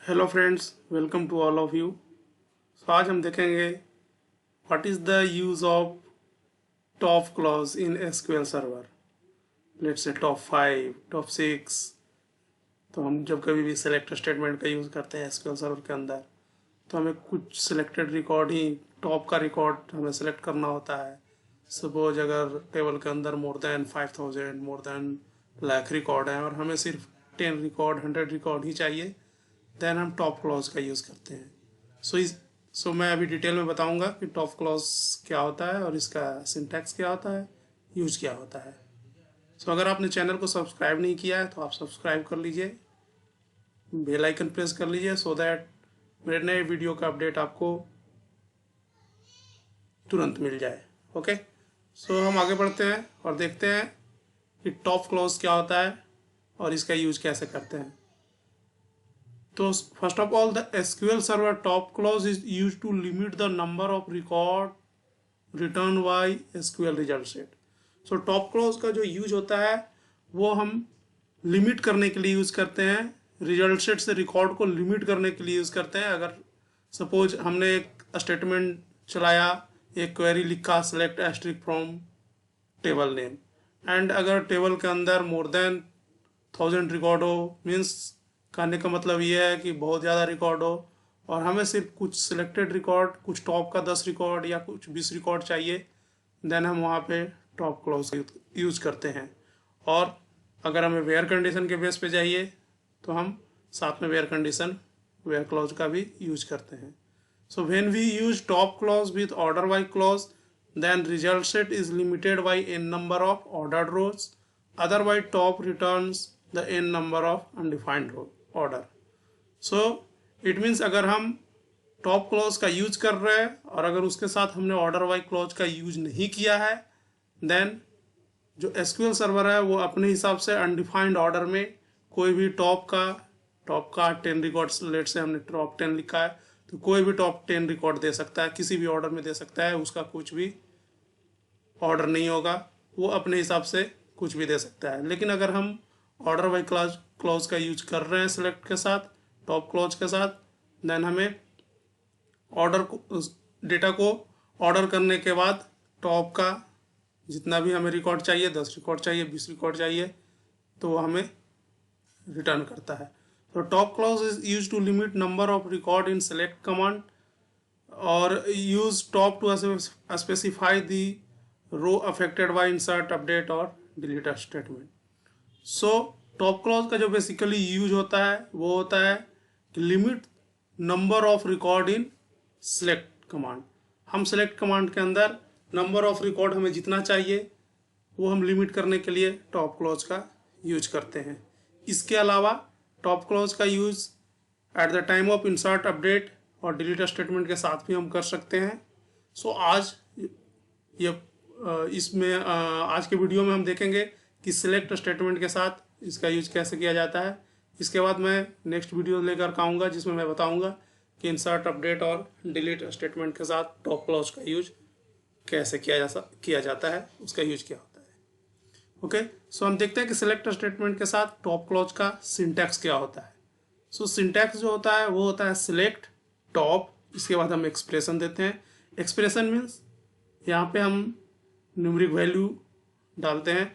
Hello friends, welcome to all of you. आज हम देखेंगे what is the use of top clause in SQL server. Let's say top 5, top 6। तो हम जब कभी भी सेलेक्ट स्टेटमेंट का यूज़ करते हैं एसक्यूएल सर्वर के अंदर, तो हमें कुछ सिलेक्टेड रिकॉर्ड ही, टॉप का रिकॉर्ड हमें सेलेक्ट करना होता है। सपोज अगर टेबल के अंदर more then 5000, more than lakh record है और हमें सिर्फ 10 रिकॉर्ड, 100 रिकॉर्ड ही चाहिए, देन हम टॉप क्लॉज का यूज़ करते हैं। सो मैं अभी डिटेल में बताऊंगा कि टॉप क्लॉज क्या होता है और इसका सिंटैक्स क्या होता है, यूज़ क्या होता है। अगर आपने चैनल को सब्सक्राइब नहीं किया है तो आप सब्सक्राइब कर लीजिए, बेल आइकन प्रेस कर लीजिए, सो दैट मेरे नए वीडियो का अपडेट आपको तुरंत मिल जाए। ओके, हम आगे बढ़ते हैं और देखते हैं कि टॉप क्लॉज क्या होता है और इसका यूज कैसे करते हैं। तो first of all, the SQL server top clause is use to limit the number of record return by SQL result set. So top clause का जो यूज होता है वो हम लिमिट करने के लिए यूज करते हैं, रिजल्ट सेट से रिकॉर्ड को लिमिट करने के लिए यूज करते हैं। अगर सपोज हमने एक स्टेटमेंट चलाया, एक क्वेरी लिखा, select asterisk from table name, and अगर टेबल के अंदर मोर देन 1000 रिकॉर्ड हो, मीन्स कहने का मतलब ये है कि बहुत ज़्यादा रिकॉर्ड हो और हमें सिर्फ कुछ सिलेक्टेड रिकॉर्ड, कुछ टॉप का 10 रिकॉर्ड या कुछ 20 रिकॉर्ड चाहिए, देन हम वहाँ पे टॉप क्लॉज यूज़ करते हैं। और अगर हमें वेयर कंडीशन के बेस पे चाहिए तो हम साथ में वेयर क्लॉज का भी यूज करते हैं। So when we use top clause with order by clause, then result set is limited by n number of ordered rows, otherwise top returns the n number of undefined order. So it means अगर हम top clause का use कर रहे हैं और अगर उसके साथ हमने ऑर्डर बाय क्लॉज का यूज नहीं किया है, देन जो एसक्यूएल सर्वर है वो अपने हिसाब से अनडिफाइंड ऑर्डर में कोई भी टॉप का 10 रिकॉर्ड्स, लेट से हमने टॉप 10 लिखा है तो कोई भी टॉप 10 रिकॉर्ड दे सकता है, किसी भी ऑर्डर में दे सकता है, उसका कुछ भी ऑर्डर नहीं होगा, वो अपने हिसाब से कुछ भी दे सकता है। लेकिन अगर हम ऑर्डर बाय क्लॉज का यूज कर रहे हैं सिलेक्ट के साथ, टॉप क्लॉज के साथ, देन हमें ऑर्डर को, डेटा को ऑर्डर करने के बाद टॉप का जितना भी हमें रिकॉर्ड चाहिए, 10 रिकॉर्ड चाहिए, 20 रिकॉर्ड चाहिए, तो वो हमें रिटर्न करता है। तो top clause is use to limit number of record in select command और use top to specify the row affected by insert, update और delete statement. So top clause का जो बेसिकली यूज होता है वो होता है कि limit number of record in select command. हम सेलेक्ट कमांड के अंदर नंबर ऑफ रिकॉर्ड हमें जितना चाहिए वो हम लिमिट करने के लिए टॉप क्लॉज का यूज करते हैं। इसके अलावा टॉप क्लॉज का use at the time of insert, update और डिलीट स्टेटमेंट के साथ भी हम कर सकते हैं। सो आज के वीडियो में हम देखेंगे कि सिलेक्ट स्टेटमेंट के साथ इसका यूज कैसे किया जाता है। इसके बाद मैं नेक्स्ट वीडियो लेकर आऊँगा जिसमें मैं बताऊँगा कि इंसर्ट, अपडेट और डिलीट स्टेटमेंट के साथ टॉप क्लॉज का यूज कैसे किया जाता है, उसका यूज क्या होता है। ओके, सो हम देखते हैं कि सिलेक्ट स्टेटमेंट के साथ टॉप क्लॉज का सिंटैक्स क्या होता है। सिंटैक्स जो होता है वो होता है सिलेक्ट टॉप, इसके बाद हम एक्सप्रेशन देते हैं। एक्सप्रेशन मीन्स यहाँ पे हम न्यूमेरिक वैल्यू डालते हैं,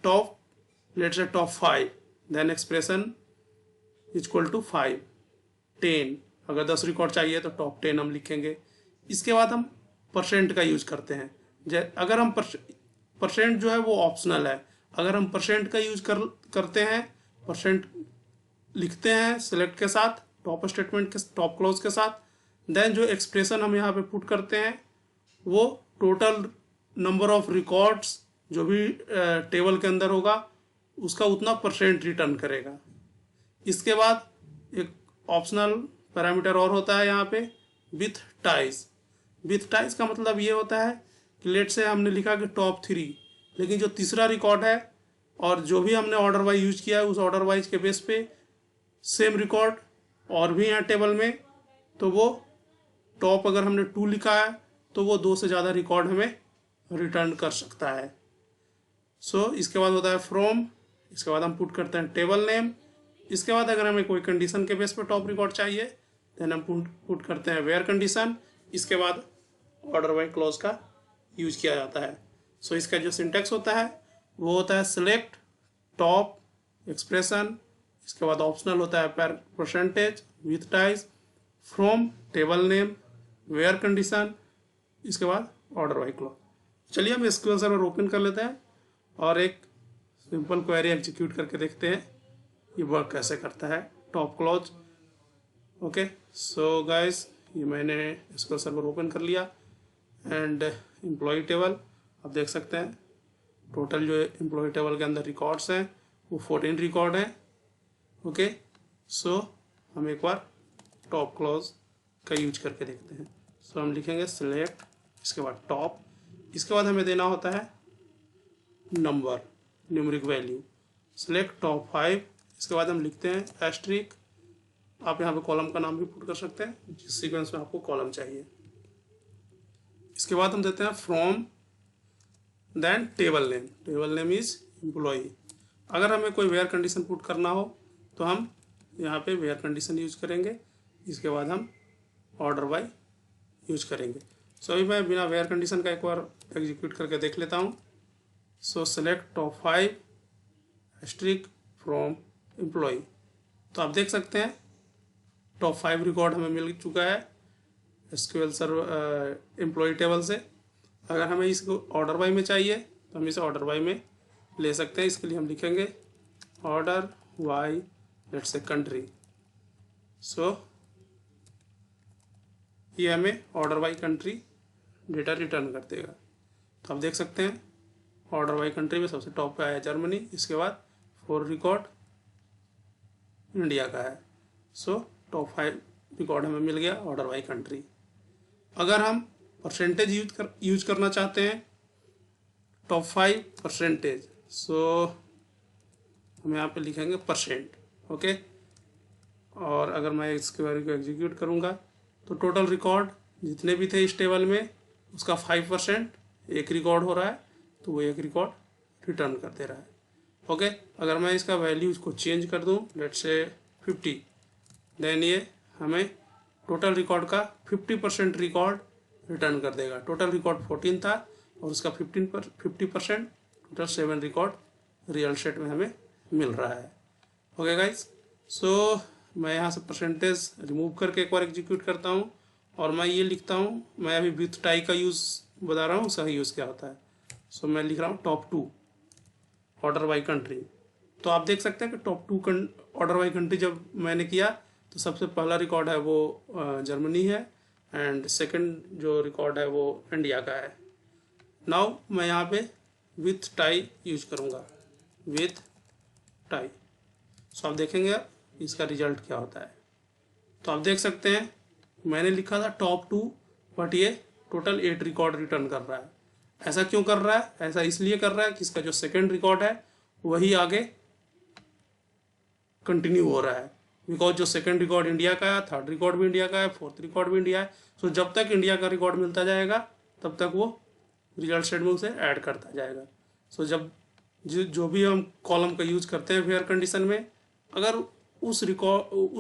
top, let's say top 5, then expression equal to 5, 10, अगर 10 रिकॉर्ड चाहिए तो टॉप 10 हम लिखेंगे। इसके बाद हम परसेंट का यूज करते हैं। अगर हम परसेंट जो है वो ऑप्शनल है, अगर हम परसेंट का यूज करते हैं, परसेंट लिखते हैं सिलेक्ट के साथ, टॉप स्टेटमेंट के टॉप क्लॉज के साथ, देन जो एक्सप्रेशन हम यहाँ पे पुट करते हैं वो टोटल नंबर ऑफ रिकॉर्ड्स जो भी टेबल के अंदर होगा उसका उतना परसेंट रिटर्न करेगा। इसके बाद एक ऑप्शनल पैरामीटर और होता है यहाँ पे, विथ टाइज। विथ टाइज का मतलब ये होता है कि लेट से हमने लिखा कि टॉप 3, लेकिन जो तीसरा रिकॉर्ड है और जो भी हमने ऑर्डर वाइज यूज किया है उस ऑर्डर वाइज के बेस पे सेम रिकॉर्ड और भी हैं टेबल में, तो वो टॉप अगर हमने 2 लिखा है तो वो 2 से ज़्यादा रिकॉर्ड हमें रिटर्न कर सकता है। इसके बाद होता है फ्रॉम, इसके बाद हम पुट करते हैं टेबल नेम, इसके बाद अगर हमें कोई कंडीशन के बेस पे टॉप रिकॉर्ड चाहिए देन हम पुट करते हैं वेयर कंडीशन। इसके बाद ऑर्डर बाय क्लॉज का यूज किया जाता है। सो इसका जो सिंटेक्स होता है वो होता है सिलेक्ट टॉप एक्सप्रेशन, इसके बाद ऑप्शनल होता है percentage with ties from table name where condition, इसके बाद ऑर्डर बाय क्लॉज। चलिए हम एसक्यूएल सर्वर ओपन कर लेते हैं और एक सिंपल क्वेरी एग्जीक्यूट करके देखते हैं ये वर्क कैसे करता है top clause. Okay so guys ये मैंने एसक्यूएल सर्वर ओपन कर लिया एंड एम्प्लॉय टेबल आप देख सकते हैं टोटल जो एम्प्लॉय टेबल के अंदर रिकॉर्ड्स हैं वो 14 रिकॉर्ड हैं। ओके सो हम एक बार टॉप क्लॉज का यूज करके देखते हैं। सो हम लिखेंगे सिलेक्ट, इसके बाद टॉप, इसके बाद हमें देना होता है number numeric value, select top 5, इसके बाद हम लिखते हैं एस्ट्रिक, आप यहाँ पे कॉलम का नाम भी पुट कर सकते हैं जिस सीक्वेंस में आपको कॉलम चाहिए। इसके बाद हम देते हैं from then table name is employ. अगर हमें कोई वेयर कंडीशन पुट करना हो तो हम यहाँ पे वेयर कंडीशन यूज करेंगे, इसके बाद हम ऑर्डर बाय यूज करेंगे। सो अभी मैं बिना वेयर कंडीशन का एक बार एग्जीक्यूट करके देख लेता हूँ। So select top 5 asterisk from employ, तो आप देख सकते हैं टॉप 5 रिकॉर्ड हमें मिल चुका है एसक्यूएल सर्वर एम्प्लॉय टेबल से। अगर हमें इसको ऑर्डर बाय में चाहिए तो हम इसे ऑर्डर बाय में ले सकते हैं। इसके लिए हम लिखेंगे order by let's say country. So ये हमें order by country data return कर देगा। तो आप देख सकते हैं ऑर्डर बाय कंट्री में सबसे टॉप पे आया जर्मनी, इसके बाद 4 रिकॉर्ड इंडिया का है। सो टॉप 5 रिकॉर्ड हमें मिल गया ऑर्डर बाय कंट्री। अगर हम परसेंटेज यूज करना चाहते हैं टॉप 5 परसेंटेज, सो हम यहाँ पे लिखेंगे परसेंट। ओके और अगर मैं इस क्वेरी को एग्जीक्यूट करूँगा तो टोटल रिकॉर्ड जितने भी थे इस टेबल में उसका 5% एक रिकॉर्ड हो रहा है, तो वो एक रिकॉर्ड रिटर्न कर दे रहा है। ओके अगर मैं इसका वैल्यू इसको चेंज कर दूँ लेट्स से 50, देन ये हमें टोटल रिकॉर्ड का 50% रिकॉर्ड रिटर्न कर देगा। टोटल रिकॉर्ड 14 था और उसका 50% टोटल 7 रिकॉर्ड रियल स्टेट में हमें मिल रहा है। ओके गाइस सो मैं यहाँ से परसेंटेज रिमूव करके एक बार एग्जीक्यूट करता हूँ और मैं ये लिखता हूँ, मैं अभी विथ टाई का यूज़ बता रहा हूँ, सही यूज़ क्या होता है। सो मैं लिख रहा हूँ टॉप 2 ऑर्डर बाय कंट्री। तो आप देख सकते हैं कि टॉप 2 ऑर्डर बाय कंट्री जब मैंने किया तो सबसे पहला रिकॉर्ड है वो जर्मनी है एंड सेकंड जो रिकॉर्ड है वो इंडिया का है। नाउ मैं यहाँ पे विथ टाई यूज करूँगा, विथ टाई। सो आप देखेंगे इसका रिजल्ट क्या होता है। तो आप देख सकते हैं मैंने लिखा था टॉप 2 बट ये टोटल 8 रिकॉर्ड रिटर्न कर रहा है। ऐसा क्यों कर रहा है? ऐसा इसलिए कर रहा है कि इसका जो सेकंड रिकॉर्ड है वही आगे कंटिन्यू हो रहा है, बिकॉज जो सेकंड रिकॉर्ड इंडिया का है, थर्ड रिकॉर्ड भी इंडिया का है, फोर्थ रिकॉर्ड भी इंडिया है। सो जब तक इंडिया का रिकॉर्ड मिलता जाएगा तब तक वो रिजल्ट स्टेट में उसे ऐड करता जाएगा। सो जब जो भी हम कॉलम का यूज करते हैं वेयर कंडीशन में, अगर उस रिकॉर्ड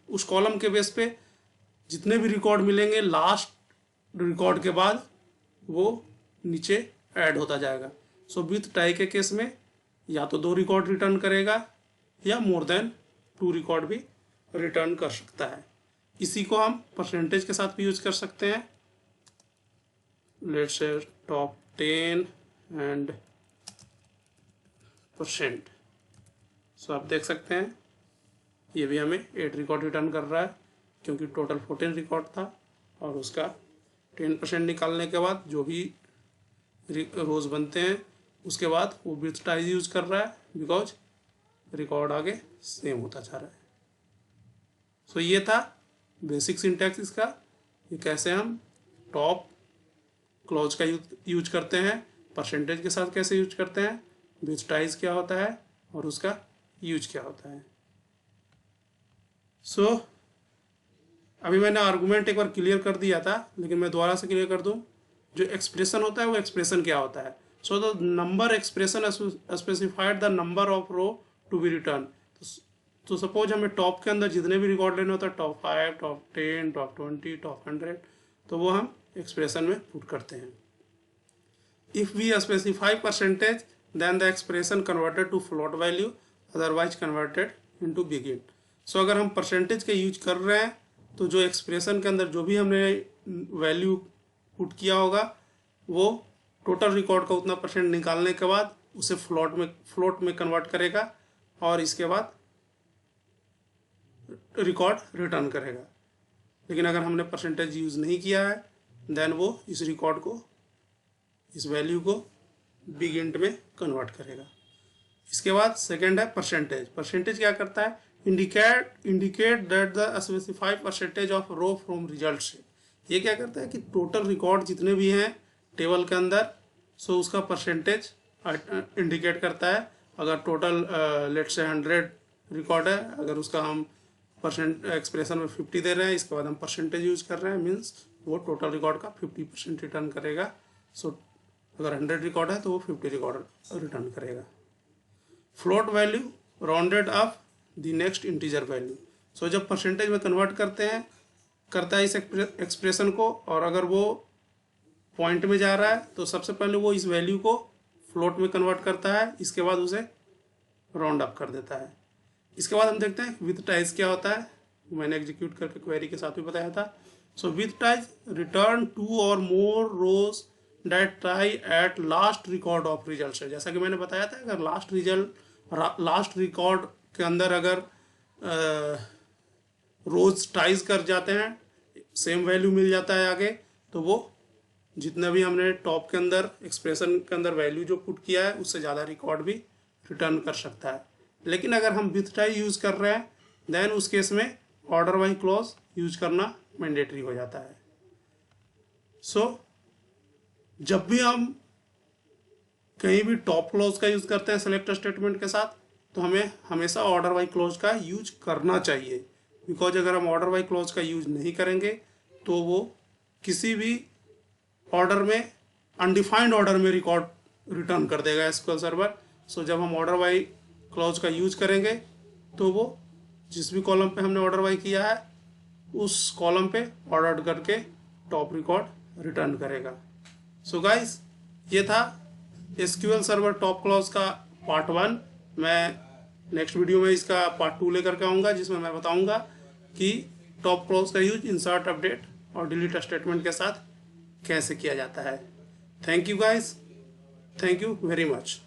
उस कॉलम के बेस पे जितने भी रिकॉर्ड मिलेंगे लास्ट रिकॉर्ड के बाद वो नीचे ऐड होता जाएगा। सो विथ टाई के केस में या तो 2 रिकॉर्ड रिटर्न करेगा या मोर देन 2 रिकॉर्ड भी रिटर्न कर सकता है। इसी को हम परसेंटेज के साथ भी यूज कर सकते हैं। Let's say top 10 and percent. सो आप देख सकते हैं ये भी हमें 8 रिकॉर्ड रिटर्न कर रहा है क्योंकि टोटल 14 रिकॉर्ड था और उसका 10% निकालने के बाद जो भी रोज बनते हैं उसके बाद वो विथ टाई यूज कर रहा है बिकॉज रिकॉर्ड आगे सेम होता जा रहा है। सो ये था बेसिक सिंटैक्स इसका, ये कैसे हम टॉप क्लॉज का यूज करते हैं, परसेंटेज के साथ कैसे यूज करते हैं, विथ टाइज क्या होता है और उसका यूज क्या होता है। सो अभी मैंने आर्गुमेंट एक बार क्लियर कर दिया था लेकिन मैं दोबारा से क्लियर कर दूं, जो एक्सप्रेशन होता है वो एक्सप्रेशन क्या होता है। So the number expression specified the number of row to be return. तो सपोज हमें टॉप के अंदर जितने भी रिकॉर्ड लेने होता है, टॉप 5, टॉप 10, टॉप 20, टॉप 100, तो वो हम एक्सप्रेशन में पुट करते हैं। If we specify percentage then the expression converted to float value, otherwise converted into bigint. So अगर हम परसेंटेज का यूज कर रहे हैं तो जो एक्सप्रेशन के अंदर जो भी हमने वैल्यू पुट किया होगा वो टोटल रिकॉर्ड का उतना परसेंट निकालने के बाद उसे फ्लोट में कन्वर्ट करेगा और इसके बाद रिकॉर्ड रिटर्न करेगा। लेकिन अगर हमने परसेंटेज यूज़ नहीं किया है देन वो इस रिकॉर्ड को, इस वैल्यू को बिग इंट में कन्वर्ट करेगा। इसके बाद सेकंड है परसेंटेज। परसेंटेज क्या करता है, indicate that the specified percentage of row from result से। ये क्या करता है कि टोटल रिकॉर्ड जितने भी हैं टेबल के अंदर, सो उसका परसेंटेज इंडिकेट करता है। अगर टोटल लेट से 100 रिकॉर्ड है, अगर उसका हम परसेंट एक्सप्रेशन में 50 दे रहे हैं, इसके बाद हम परसेंटेज यूज कर रहे हैं, मीन्स वो टोटल रिकॉर्ड का 50% रिटर्न करेगा। सो अगर 100 रिकॉर्ड है तो वो 50 रिकॉर्ड रिटर्न करेगा। Float value rounded up the next integer value. So जब परसेंटेज में कन्वर्ट करता है इस एक्सप्रेशन को, और अगर वो पॉइंट में जा रहा है तो सबसे पहले वो इस वैल्यू को फ्लोट में कन्वर्ट करता है, इसके बाद उसे राउंड अप कर देता है। इसके बाद हम देखते हैं विथ टाइज क्या होता है, मैंने एग्जीक्यूट करके क्वेरी के साथ भी बताया था। So with ties return 2 or more rows that tie at last record of result. जैसा कि मैंने बताया था, अगर लास्ट रिकॉर्ड के अंदर अगर रोज टाइज कर जाते हैं, सेम वैल्यू मिल जाता है आगे, तो वो जितना भी हमने टॉप के अंदर एक्सप्रेशन के अंदर वैल्यू जो पुट किया है उससे ज़्यादा रिकॉर्ड भी रिटर्न कर सकता है। लेकिन अगर हम विथ टाई यूज़ कर रहे हैं देन उस केस में ऑर्डर बाई क्लॉज यूज करना मैंडेटरी हो जाता है। सो जब भी हम कहीं भी टॉप क्लॉज का यूज़ करते हैं सेलेक्ट स्टेटमेंट के साथ, तो हमें हमेशा ऑर्डर बाई क्लॉज का यूज करना चाहिए। बिकॉज अगर हम ऑर्डर बाई क्लॉज का यूज नहीं करेंगे तो वो किसी भी ऑर्डर में अनडिफाइंड ऑर्डर में रिकॉर्ड रिटर्न कर देगा एसक्यूएल सर्वर। सो जब हम ऑर्डर बाई क्लॉज का यूज करेंगे तो वो जिस भी कॉलम पे हमने ऑर्डर बाई किया है उस कॉलम पे ऑर्डर करके टॉप रिकॉर्ड रिटर्न करेगा। सो गाइस, ये था एसक्यूएल सर्वर टॉप क्लॉज का पार्ट 1। मैं नेक्स्ट वीडियो में इसका पार्ट 2 लेकर के आऊँगा, जिसमें मैं बताऊँगा कि टॉप क्लॉज का यूज इंसर्ट, अपडेट और डिलीट स्टेटमेंट के साथ कैसे किया जाता है। Thank you guys, thank you very much.